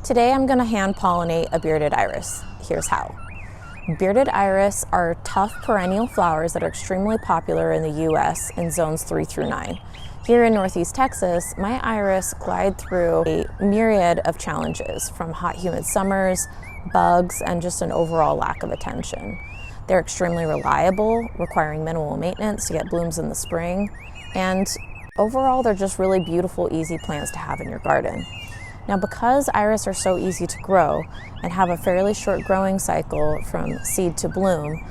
Today I'm going to hand pollinate a bearded iris. Here's how. Bearded iris are tough perennial flowers that are extremely popular in the US in zones 3 through 9. Here in Northeast Texas, my iris glide through a myriad of challenges, from hot humid summers, bugs, and just an overall lack of attention. They're extremely reliable, requiring minimal maintenance to get blooms in the spring, and overall they're just really beautiful, easy plants to have in your garden. Now, because iris are so easy to grow and have a fairly short growing cycle from seed to bloom,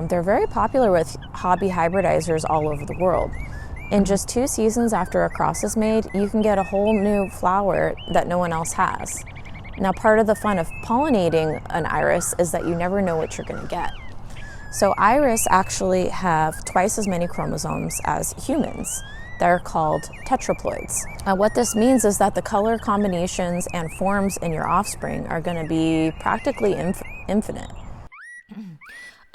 they're very popular with hobby hybridizers all over the world. In just 2 seasons after a cross is made, you can get a whole new flower that no one else has. Now, part of the fun of pollinating an iris is that you never know what you're going to get. So iris actually have twice as many chromosomes as humans. They're called tetraploids. What this means is that the color combinations and forms in your offspring are going to be practically infinite.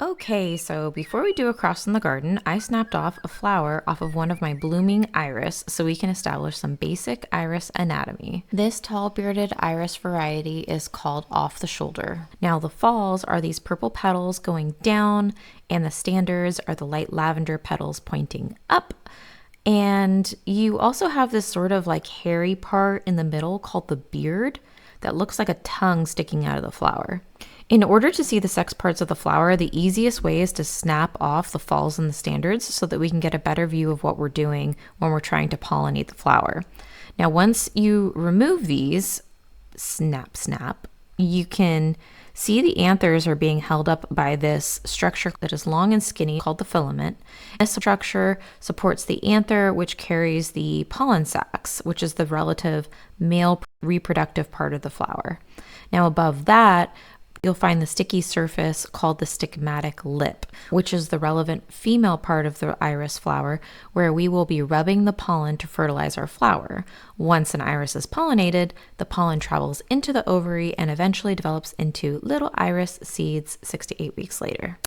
Okay, so before we do a cross in the garden, I snapped off a flower off of one of my blooming iris so we can establish some basic iris anatomy. This tall bearded iris variety is called off the shoulder. Now the falls are these purple petals going down, and the standards are the light lavender petals pointing up. And you also have this sort of like hairy part in the middle called the beard that looks like a tongue sticking out of the flower. In order to see the sex parts of the flower, the easiest way is to snap off the falls and the standards so that we can get a better view of what we're doing when we're trying to pollinate the flower. Now, once you remove these, snap, you can see the anthers are being held up by this structure that is long and skinny called the filament. This structure supports the anther, which carries the pollen sacs, which is the relative male reproductive part of the flower. Now, above that, you'll find the sticky surface called the stigmatic lip, which is the relevant female part of the iris flower, where we will be rubbing the pollen to fertilize our flower. Once an iris is pollinated, the pollen travels into the ovary and eventually develops into little iris seeds 6 to 8 weeks later.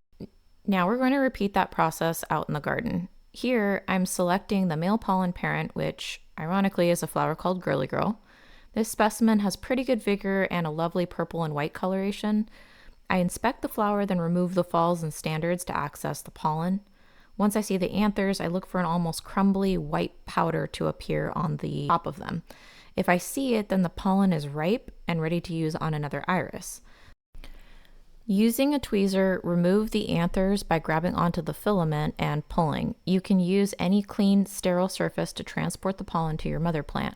Now we're going to repeat that process out in the garden. Here, I'm selecting the male pollen parent, which ironically is a flower called Girly Girl. This specimen has pretty good vigor and a lovely purple and white coloration. I inspect the flower, then remove the falls and standards to access the pollen. Once I see the anthers, I look for an almost crumbly white powder to appear on the top of them. If I see it, then the pollen is ripe and ready to use on another iris. Using a tweezer, remove the anthers by grabbing onto the filament and pulling. You can use any clean, sterile surface to transport the pollen to your mother plant.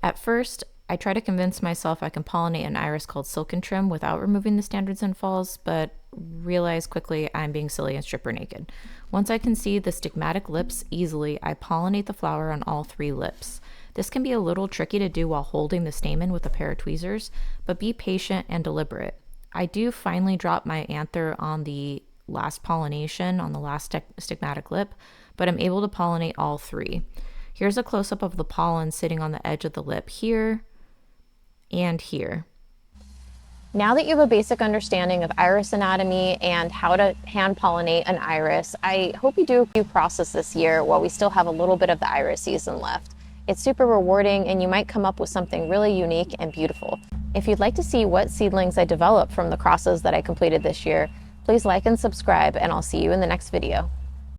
At first, I try to convince myself I can pollinate an iris called silken trim without removing the standards and falls, but realize quickly I'm being silly and stripper naked. Once I can see the stigmatic lips easily, I pollinate the flower on all 3 lips. This can be a little tricky to do while holding the stamen with a pair of tweezers, but be patient and deliberate. I do finally drop my anther on the last pollination, on the last stigmatic lip, but I'm able to pollinate all 3. Here's a close-up of the pollen sitting on the edge of the lip here and here. Now that you have a basic understanding of iris anatomy and how to hand pollinate an iris, I hope you do a few crosses this year while we still have a little bit of the iris season left. It's super rewarding, and you might come up with something really unique and beautiful. If you'd like to see what seedlings I developed from the crosses that I completed this year, please like and subscribe, and I'll see you in the next video.